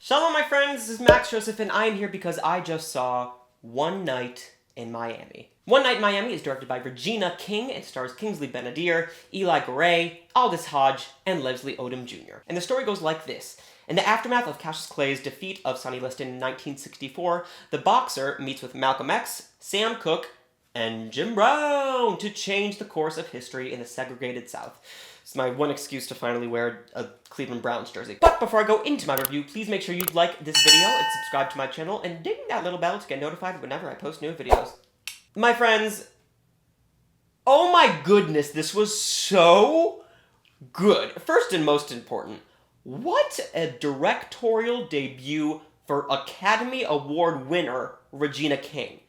Shalom, my friends, this is Max Joseph, and I am here because I just saw One Night in Miami. One Night in Miami is directed by Regina King. It stars Kingsley, Ben-Adir, Eli Goree, Aldis, Hodge, and Leslie Odom Jr. And the story goes like this. In the aftermath of Cassius Clay's defeat of Sonny Liston in 1964, the boxer meets with Malcolm X, Sam Cooke, and Jim Brown to change the course of history in the segregated South. It's my one excuse to finally wear a Cleveland Browns jersey. But before I go into my review, please make sure you like this video and subscribe to my channel and ding that little bell to get notified whenever I post new videos. My friends, oh my goodness, this was so good. First and most important, what a directorial debut for Academy Award winner Regina King.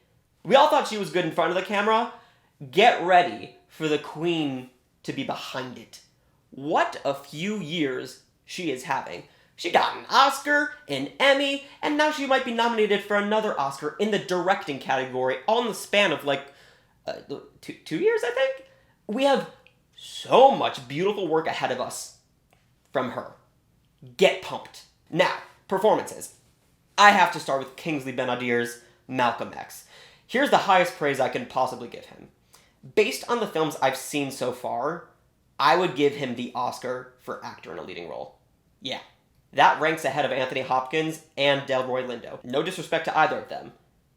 We all thought she was good in front of the camera. Get ready for the queen to be behind it. What a few years she is having. She got an Oscar, an Emmy, and now she might be nominated for another Oscar in the directing category, all in the span of like 2 years, I think? We have so much beautiful work ahead of us from her. Get pumped. Now, performances. I have to start with Kingsley Ben-Adir's Malcolm X. Here's the highest praise I can possibly give him. Based on the films I've seen so far, I would give him the Oscar for actor in a leading role. Yeah. That ranks ahead of Anthony Hopkins and Delroy Lindo. No disrespect to either of them,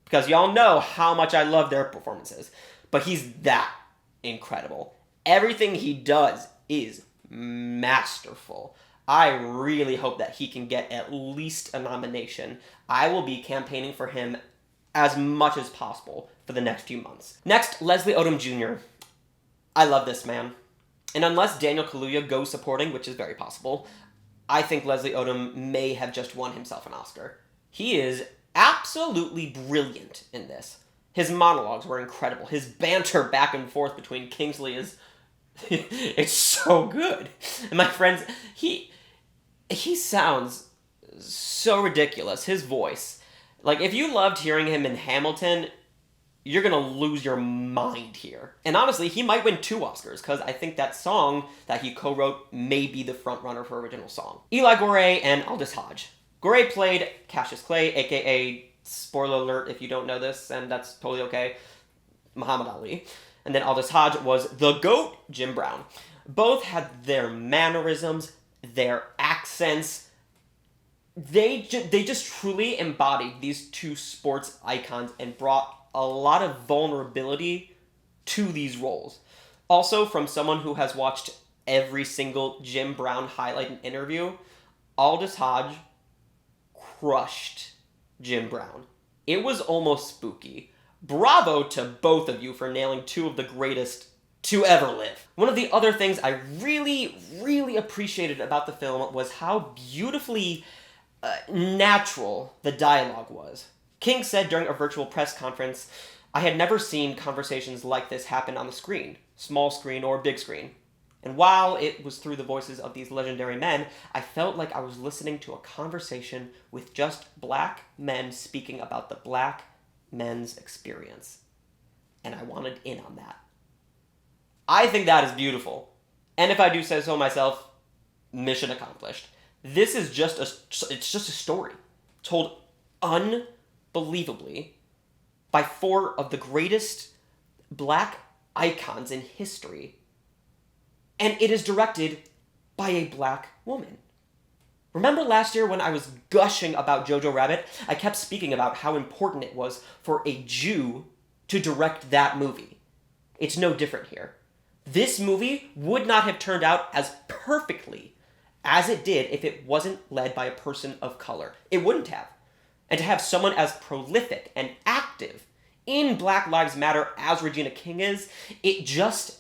because y'all know how much I love their performances, but he's that incredible. Everything he does is masterful. I really hope that he can get at least a nomination. I will be campaigning for him as much as possible for the next few months. Next, Leslie Odom Jr. I love this man. And unless Daniel Kaluuya goes supporting, which is very possible, I think Leslie Odom may have just won himself an Oscar. He is absolutely brilliant in this. His monologues were incredible. His banter back and forth between Kingsley is... it's so good. And my friends, he sounds so ridiculous. His voice. Like, if you loved hearing him in Hamilton, you're gonna lose your mind here. And honestly, he might win 2 Oscars, because I think that song that he co-wrote may be the frontrunner for original song. Eli Goree and Aldis Hodge. Goree played Cassius Clay, aka, spoiler alert if you don't know this, and that's totally okay, Muhammad Ali. And then Aldis Hodge was the GOAT, Jim Brown. Both had their mannerisms, their accents. They just truly embodied these 2 sports icons and brought a lot of vulnerability to these roles. Also, from someone who has watched every single Jim Brown highlight and interview, Aldis Hodge crushed Jim Brown. It was almost spooky. Bravo to both of you for nailing 2 of the greatest to ever live. One of the other things I really, really appreciated about the film was how beautifully natural the dialogue was. King said during a virtual press conference, "I had never seen conversations like this happen on the screen, small screen or big screen. And while it was through the voices of these legendary men, I felt like I was listening to a conversation with just black men speaking about the black men's experience. And I wanted in on that." I think that is beautiful. And if I do say so myself, mission accomplished. This is just it's just a story told unbelievably by 4 of the greatest black icons in history. And it is directed by a black woman. Remember last year when I was gushing about Jojo Rabbit? I kept speaking about how important it was for a Jew to direct that movie. It's no different here. This movie would not have turned out as perfectly as it did if it wasn't led by a person of color. It wouldn't have. And to have someone as prolific and active in Black Lives Matter as Regina King is, it just...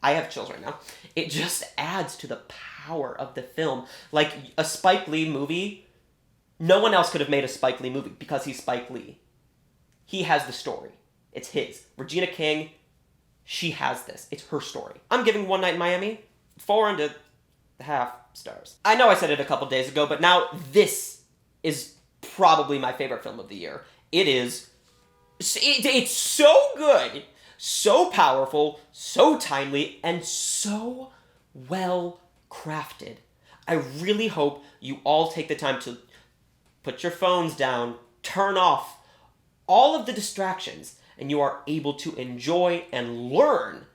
I have chills right now. It just adds to the power of the film. Like a Spike Lee movie, no one else could have made a Spike Lee movie because he's Spike Lee. He has the story. It's his. Regina King, she has this. It's her story. I'm giving One Night in Miami 4.5 stars. I know I said it a couple days ago, but now this is probably my favorite film of the year. It's so good, so powerful, so timely, and so well crafted. I really hope you all take the time to put your phones down, turn off all of the distractions, and you are able to enjoy and learn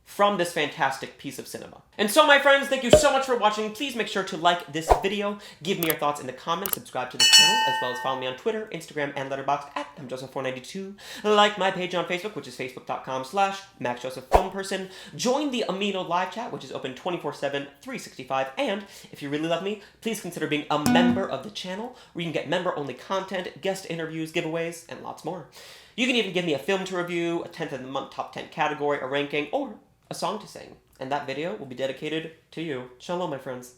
from this fantastic piece of cinema. And so, my friends, thank you so much for watching. Please make sure to like this video, give me your thoughts in the comments, subscribe to this channel, as well as follow me on Twitter, Instagram, and Letterboxd at mjoseph492. Like my page on Facebook, which is facebook.com/MaxJosephFilmPerson. Join the Amino live chat, which is open 24/7, 365. And if you really love me, please consider being a member of the channel, where you can get member-only content, guest interviews, giveaways, and lots more. You can even give me a film to review, a 10th of the month top 10 category, a ranking, or a song to sing, and that video will be dedicated to you. Shalom, my friends.